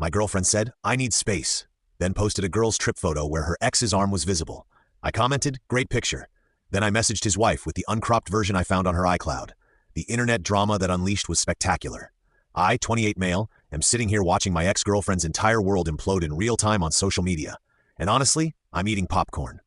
My girlfriend said, "I need space," then posted a girl's trip photo where her ex's arm was visible. I commented, "Great picture." Then I messaged his wife with the uncropped version I found on her iCloud. The internet drama that unleashed was spectacular. I, 28 male, am sitting here watching my ex-girlfriend's entire world implode in real time on social media. And honestly, I'm eating popcorn.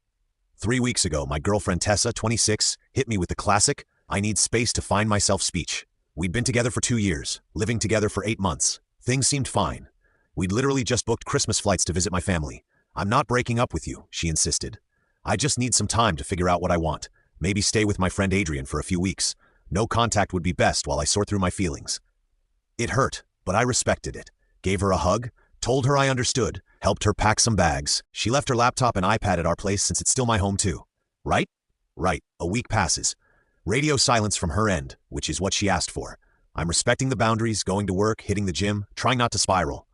3 weeks ago, my girlfriend Tessa, 26, hit me with the classic, "I need space to find myself" speech. We'd been together for 2 years, living together for 8 months. Things seemed fine. We'd literally just booked Christmas flights to visit my family. "I'm not breaking up with you," she insisted. "I just need some time to figure out what I want. Maybe stay with my friend Adrian for a few weeks. No contact would be best while I sort through my feelings." It hurt, but I respected it. Gave her a hug, told her I understood, helped her pack some bags. She left her laptop and iPad at our place since it's still my home too. Right? Right. A week passes. Radio silence from her end, which is what she asked for. I'm respecting the boundaries, going to work, hitting the gym, trying not to spiral.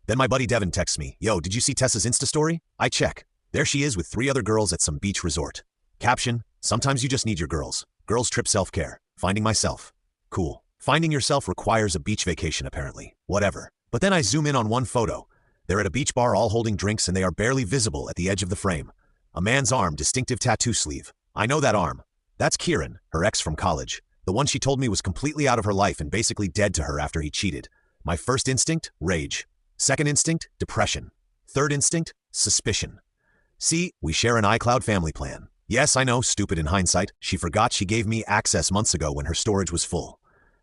Then my buddy Devin texts me, "Yo, did you see Tessa's Insta story?" I check. There she is with 3 other girls at some beach resort. Caption, "Sometimes you just need your girls. Girls trip self-care. Finding myself." Cool. Finding yourself requires a beach vacation apparently. Whatever. But then I zoom in on one photo. They're at a beach bar all holding drinks and they are barely visible at the edge of the frame. A man's arm, distinctive tattoo sleeve. I know that arm. That's Kieran, her ex from college. The one she told me was completely out of her life and basically dead to her after he cheated. My first instinct, rage. Second instinct, depression. Third instinct, suspicion. See, we share an iCloud family plan. Yes, I know, stupid in hindsight. She forgot she gave me access months ago when her storage was full.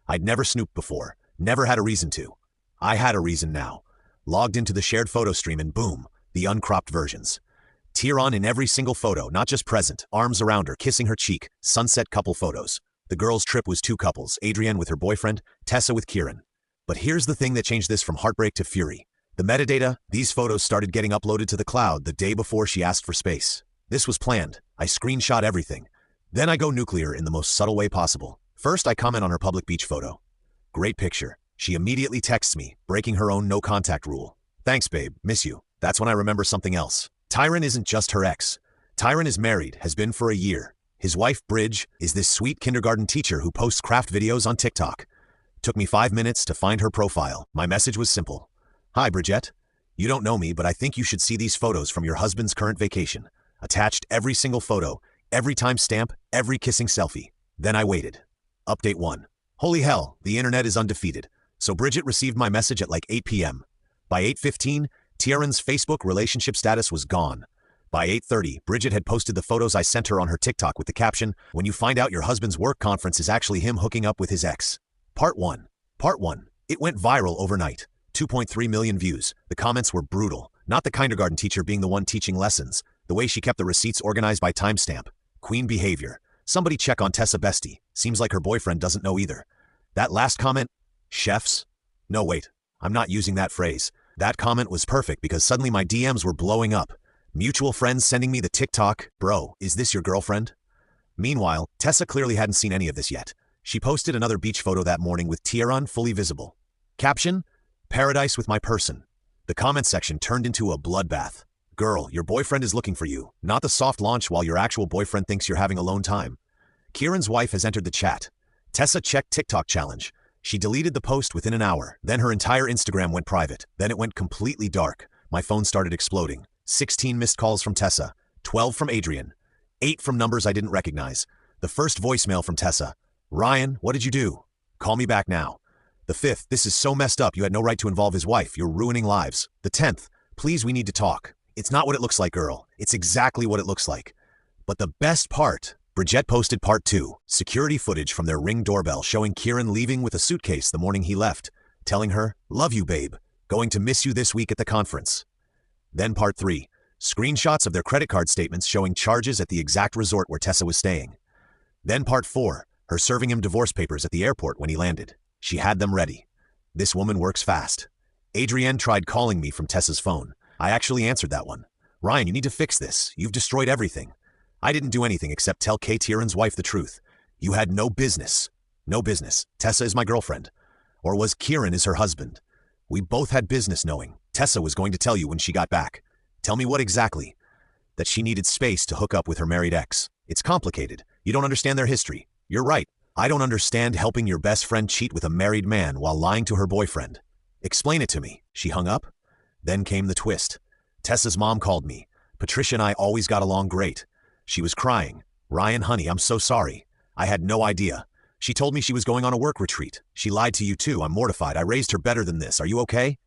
I'd never snooped before. Never had a reason to. I had a reason now. Logged into the shared photo stream and boom, the uncropped versions. Tear on in every single photo, not just present, arms around her, kissing her cheek, sunset couple photos. The girls' trip was 2 couples, Adrienne with her boyfriend, Tessa with Kieran. But here's the thing that changed this from heartbreak to fury. The metadata, these photos started getting uploaded to the cloud the day before she asked for space. This was planned. I screenshot everything. Then I go nuclear in the most subtle way possible. First, I comment on her public beach photo. Great picture. She immediately texts me, breaking her own no-contact rule. "Thanks, babe. Miss you." That's when I remember something else. Tyron isn't just her ex. Tyron is married, has been for a year. His wife, Bridge, is this sweet kindergarten teacher who posts craft videos on TikTok. Took me 5 minutes to find her profile. My message was simple. "Hi, Bridget. You don't know me, but I think you should see these photos from your husband's current vacation." Attached every single photo, every timestamp, every kissing selfie. Then I waited. Update 1. Holy hell, the internet is undefeated. So Bridget received my message at like 8 p.m. By 8:15, Tieran's Facebook relationship status was gone. By 8:30, Bridget had posted the photos I sent her on her TikTok with the caption, "When you find out your husband's work conference is actually him hooking up with his ex." Part 1. Part 1. It went viral overnight. 2.3 million views. The comments were brutal. Not the kindergarten teacher being the one teaching lessons. The way she kept the receipts organized by timestamp. Queen behavior. Somebody check on Tessa Bestie. Seems like her boyfriend doesn't know either. That last comment, chefs? No, wait. I'm not using that phrase. That comment was perfect because suddenly my DMs were blowing up. Mutual friends sending me the TikTok, "Bro, is this your girlfriend?" Meanwhile, Tessa clearly hadn't seen any of this yet. She posted another beach photo that morning with Tieran fully visible. Caption, "Paradise with my person." The comment section turned into a bloodbath. "Girl, your boyfriend is looking for you, not the soft launch while your actual boyfriend thinks you're having alone time." Kieran's wife has entered the chat. Tessa checked TikTok challenge. She deleted the post within an hour. Then her entire Instagram went private. Then it went completely dark. My phone started exploding. 16 missed calls from Tessa. 12 from Adrian. 8 from numbers I didn't recognize. The first voicemail from Tessa. "Ryan, what did you do? Call me back now." The 5th, "This is so messed up. You had no right to involve his wife. You're ruining lives." The 10th, "Please, we need to talk." It's not what it looks like, girl. It's exactly what it looks like. But the best part, Bridget posted part 2, security footage from their Ring doorbell showing Kieran leaving with a suitcase the morning he left, telling her, "Love you, babe. Going to miss you this week at the conference." Then part 3, screenshots of their credit card statements showing charges at the exact resort where Tessa was staying. Then part 4, her serving him divorce papers at the airport when he landed. She had them ready. This woman works fast. Adrienne tried calling me from Tessa's phone. I actually answered that one. "Ryan, you need to fix this. You've destroyed everything." I didn't do anything except tell Kay Tieran's wife the truth. "You had no business." No business. Tessa is my girlfriend. Or was Kieran is her husband? We both had business knowing. Tessa was going to tell you when she got back. Tell me what exactly? That she needed space to hook up with her married ex. It's complicated. You don't understand their history. You're right. I don't understand helping your best friend cheat with a married man while lying to her boyfriend. Explain it to me. She hung up? Then came the twist. Tessa's mom called me. Patricia and I always got along great. She was crying. "Ryan, honey, I'm so sorry. I had no idea. She told me she was going on a work retreat. She lied to you too. I'm mortified. I raised her better than this. Are you okay?"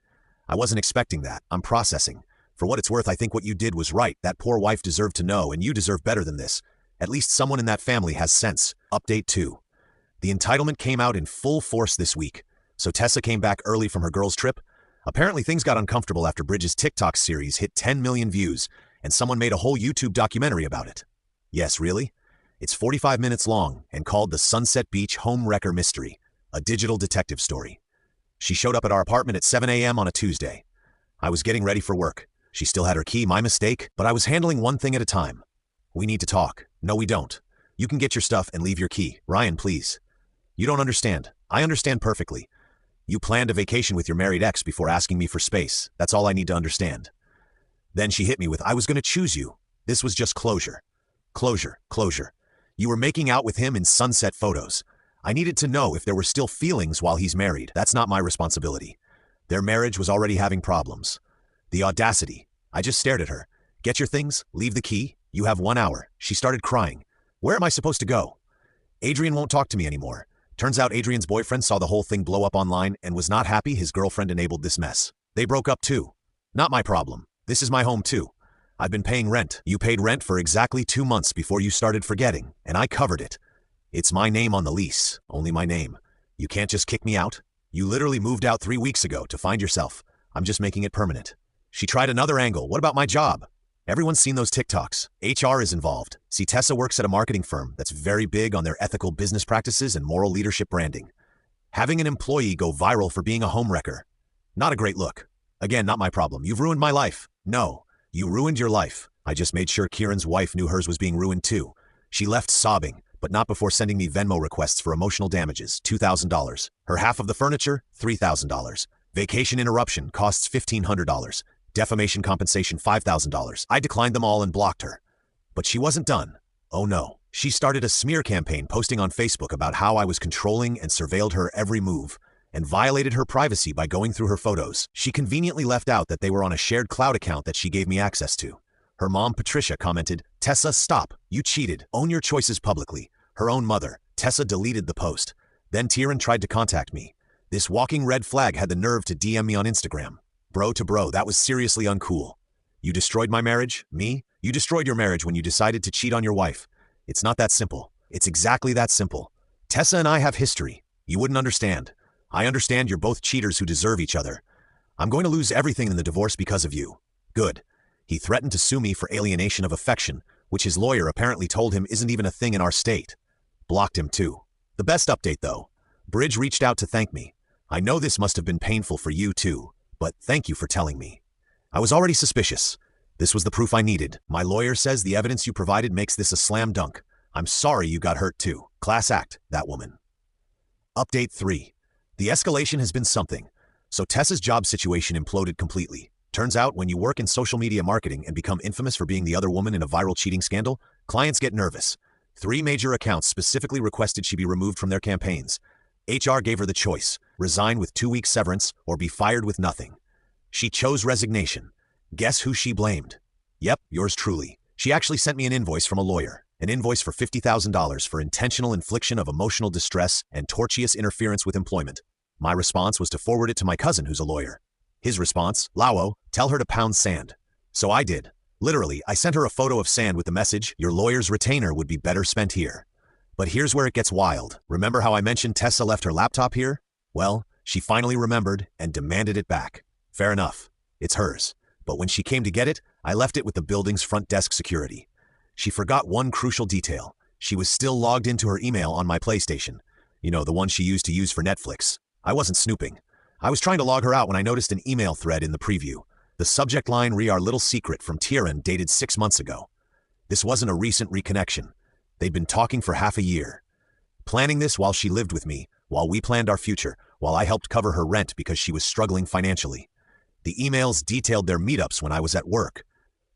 "I wasn't expecting that. I'm processing. For what it's worth, I think what you did was right. That poor wife deserved to know, and you deserve better than this. At least someone in that family has sense." Update 2. The entitlement came out in full force this week. So Tessa came back early from her girls' trip. Apparently things got uncomfortable after Bridget's TikTok series hit 10 million views, and someone made a whole YouTube documentary about it. Yes, really? It's 45 minutes long and called The Sunset Beach Home Wrecker Mystery, a digital detective story. She showed up at our apartment at 7 a.m. on a Tuesday. I was getting ready for work. She still had her key, my mistake, but I was handling one thing at a time. "We need to talk." "No, we don't. You can get your stuff and leave your key." "Ryan, please." "You don't understand. I understand perfectly. You planned a vacation with your married ex before asking me for space. That's all I need to understand." Then she hit me with, "I was going to choose you. This was just closure." Closure. You were making out with him in sunset photos. I needed to know if there were still feelings while he's married. That's not my responsibility. Their marriage was already having problems. The audacity. I just stared at her. "Get your things, leave the key. You have 1 hour. She started crying. "Where am I supposed to go?" "Adrian won't talk to me anymore." Turns out Adrian's boyfriend saw the whole thing blow up online and was not happy his girlfriend enabled this mess. They broke up too. Not my problem. This is my home too. I've been paying rent. You paid rent for exactly 2 months before you started forgetting, and I covered it. It's my name on the lease, only my name. You can't just kick me out. You literally moved out 3 weeks ago to find yourself. I'm just making it permanent. She tried another angle. "What about my job?" Everyone's seen those TikToks. HR is involved. See, Tessa works at a marketing firm that's very big on their ethical business practices and moral leadership branding. Having an employee go viral for being a homewrecker. Not a great look. Again, not my problem. You've ruined my life. No, you ruined your life. I just made sure Kieran's wife knew hers was being ruined too. She left sobbing, but not before sending me Venmo requests for emotional damages, $2,000. Her half of the furniture, $3,000. Vacation interruption costs $1,500. Defamation compensation, $5,000. I declined them all and blocked her. But she wasn't done. Oh no. She started a smear campaign posting on Facebook about how I was controlling and surveilled her every move, and violated her privacy by going through her photos. She conveniently left out that they were on a shared cloud account that she gave me access to. Her mom, Patricia, commented, "Tessa, stop. You cheated. Own your choices publicly." Her own mother, Tessa, deleted the post. Then Kieran tried to contact me. This walking red flag had the nerve to DM me on Instagram. Bro to bro, that was seriously uncool. "You destroyed my marriage? Me? You destroyed your marriage when you decided to cheat on your wife." It's not that simple. It's exactly that simple. Tessa and I have history. You wouldn't understand. I understand you're both cheaters who deserve each other. I'm going to lose everything in the divorce because of you. Good. He threatened to sue me for alienation of affection, which his lawyer apparently told him isn't even a thing in our state. Blocked him too. The best update though. Bridge reached out to thank me. "I know this must have been painful for you too, but thank you for telling me. I was already suspicious. This was the proof I needed. My lawyer says the evidence you provided makes this a slam dunk. I'm sorry you got hurt too. Class act, that woman." Update 3. The escalation has been something. So Tessa's job situation imploded completely. Turns out when you work in social media marketing and become infamous for being the other woman in a viral cheating scandal, clients get nervous. 3 major accounts specifically requested she be removed from their campaigns. HR gave her the choice: resign with 2 weeks severance or be fired with nothing. She chose resignation. Guess who she blamed? Yep, yours truly. She actually sent me an invoice from a lawyer. An invoice for $50,000 for intentional infliction of emotional distress and tortious interference with employment. My response was to forward it to my cousin who's a lawyer. His response, "Lao, tell her to pound sand." So I did. Literally, I sent her a photo of sand with the message, "Your lawyer's retainer would be better spent here." But here's where it gets wild. Remember how I mentioned Tessa left her laptop here? Well, she finally remembered and demanded it back. Fair enough. It's hers. But when she came to get it, I left it with the building's front desk security. She forgot one crucial detail. She was still logged into her email on my PlayStation. You know, the one she used to use for Netflix. I wasn't snooping. I was trying to log her out when I noticed an email thread in the preview. The subject line, "Re our little secret," from Kieran, dated 6 months ago. This wasn't a recent reconnection. They'd been talking for half a year. Planning this while she lived with me, while we planned our future, while I helped cover her rent because she was struggling financially. The emails detailed their meetups when I was at work.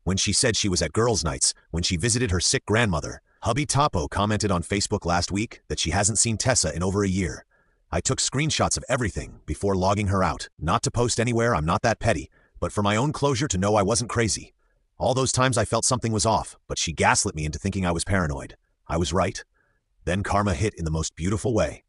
When she said she was at girls' nights, when she visited her sick grandmother. Hubby Topo commented on Facebook last week that she hasn't seen Tessa in over a year. I took screenshots of everything before logging her out. Not to post anywhere, I'm not that petty, but for my own closure to know I wasn't crazy. All those times I felt something was off, but she gaslit me into thinking I was paranoid. I was right. Then karma hit in the most beautiful way.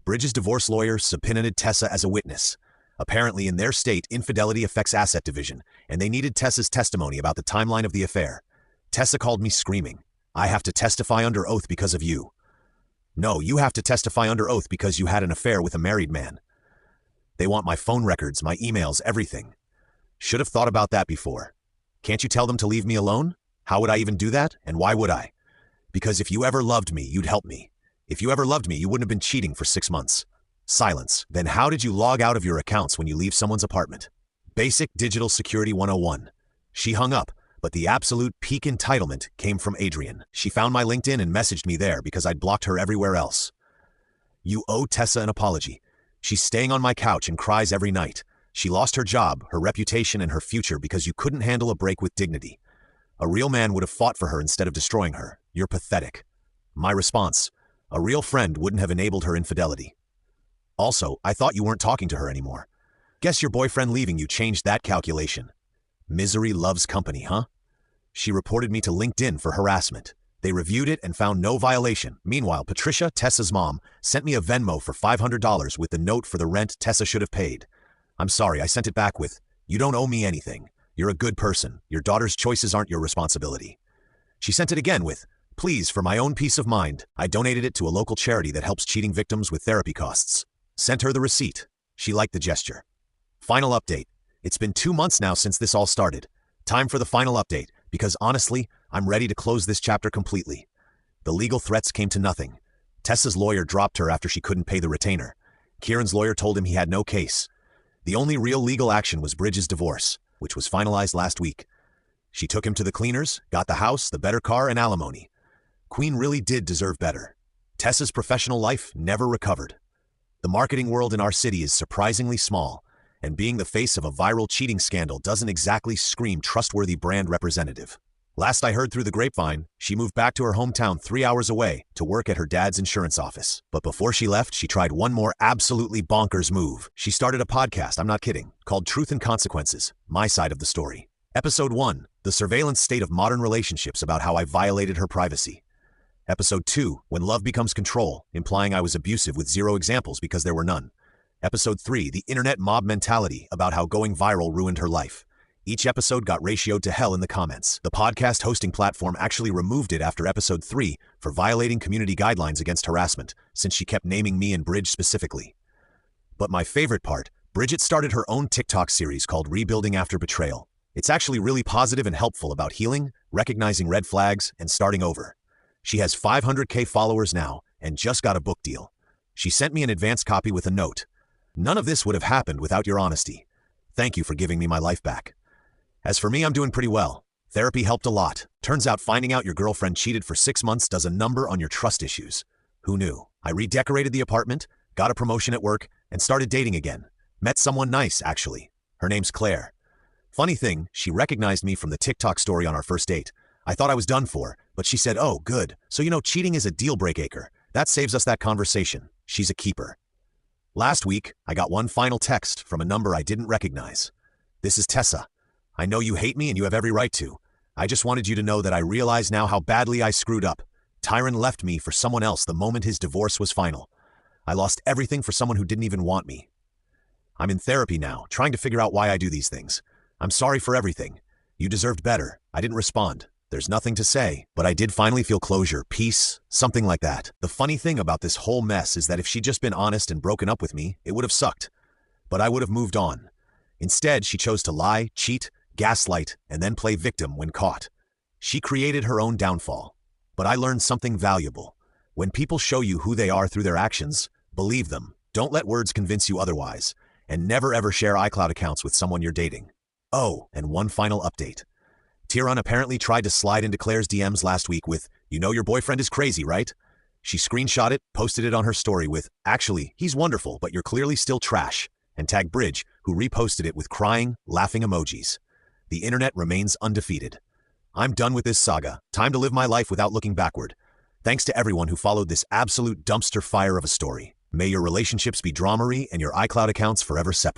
Bridge's divorce lawyer subpoenaed Tessa as a witness. Apparently, in their state, infidelity affects asset division, and they needed Tessa's testimony about the timeline of the affair. Tessa called me screaming, "I have to testify under oath because of you." "No, you have to testify under oath because you had an affair with a married man." "They want my phone records, my emails, everything." "Should have thought about that before." "Can't you tell them to leave me alone?" "How would I even do that, and why would I?" "Because if you ever loved me, you'd help me. If you ever loved me, you wouldn't have been cheating for 6 months." Silence. "Then how did you log out of your accounts when you leave someone's apartment?" Basic Digital Security 101. She hung up, but the absolute peak entitlement came from Adrian. She found my LinkedIn and messaged me there because I'd blocked her everywhere else. "You owe Tessa an apology. She's staying on my couch and cries every night. She lost her job, her reputation, and her future because you couldn't handle a break with dignity. A real man would have fought for her instead of destroying her. You're pathetic." My response: "A real friend wouldn't have enabled her infidelity. Also, I thought you weren't talking to her anymore. Guess your boyfriend leaving you changed that calculation. Misery loves company, huh?" She reported me to LinkedIn for harassment. They reviewed it and found no violation. Meanwhile, Patricia, Tessa's mom, sent me a Venmo for $500 with the note for the rent Tessa should have paid. I'm sorry, I sent it back with, "You don't owe me anything. You're a good person. Your daughter's choices aren't your responsibility." She sent it again with, "Please, for my own peace of mind." I donated it to a local charity that helps cheating victims with therapy costs. Sent her the receipt. She liked the gesture. Final update. It's been 2 months now since this all started. Time for the final update, because honestly, I'm ready to close this chapter completely. The legal threats came to nothing. Tessa's lawyer dropped her after she couldn't pay the retainer. Kieran's lawyer told him he had no case. The only real legal action was Bridge's divorce, which was finalized last week. She took him to the cleaners, got the house, the better car, and alimony. Queen really did deserve better. Tessa's professional life never recovered. The marketing world in our city is surprisingly small, and being the face of a viral cheating scandal doesn't exactly scream trustworthy brand representative. Last I heard through the grapevine, she moved back to her hometown 3 hours away to work at her dad's insurance office. But before she left, she tried one more absolutely bonkers move. She started a podcast, I'm not kidding, called Truth and Consequences, My Side of the Story. Episode 1, The Surveillance State of Modern Relationships, about how I violated her privacy. Episode 2, When Love Becomes Control, implying I was abusive with 0 examples because there were none. Episode 3, The Internet Mob Mentality, about how going viral ruined her life. Each episode got ratioed to hell in the comments. The podcast hosting platform actually removed it after episode 3 for violating community guidelines against harassment, since she kept naming me and Bridge specifically. But my favorite part, Bridget started her own TikTok series called Rebuilding After Betrayal. It's actually really positive and helpful about healing, recognizing red flags, and starting over. She has 500K followers now and just got a book deal. She sent me an advance copy with a note. "None of this would have happened without your honesty. Thank you for giving me my life back." As for me, I'm doing pretty well. Therapy helped a lot. Turns out finding out your girlfriend cheated for 6 months does a number on your trust issues. Who knew? I redecorated the apartment, got a promotion at work, and started dating again. Met someone nice, actually. Her name's Claire. Funny thing, she recognized me from the TikTok story on our first date. I thought I was done for, but she said, "Oh, good. So cheating is a deal breaker. That saves us that conversation." She's a keeper. Last week, I got one final text from a number I didn't recognize. "This is Tessa. I know you hate me and you have every right to. I just wanted you to know that I realize now how badly I screwed up. Tyron left me for someone else the moment his divorce was final. I lost everything for someone who didn't even want me. I'm in therapy now, trying to figure out why I do these things. I'm sorry for everything. You deserved better." I didn't respond. There's nothing to say, but I did finally feel closure, peace, something like that. The funny thing about this whole mess is that if she'd just been honest and broken up with me, it would have sucked. But I would have moved on. Instead, she chose to lie, cheat, gaslight, and then play victim when caught. She created her own downfall. But I learned something valuable. When people show you who they are through their actions, believe them. Don't let words convince you otherwise. And never ever share iCloud accounts with someone you're dating. Oh, and one final update. Tyron apparently tried to slide into Claire's DMs last week with, your boyfriend is crazy, right?" She screenshot it, posted it on her story with, "Actually, he's wonderful, but you're clearly still trash," and tagged Bridge, who reposted it with crying, laughing emojis. The internet remains undefeated. I'm done with this saga. Time to live my life without looking backward. Thanks to everyone who followed this absolute dumpster fire of a story. May your relationships be drama-free and your iCloud accounts forever separate.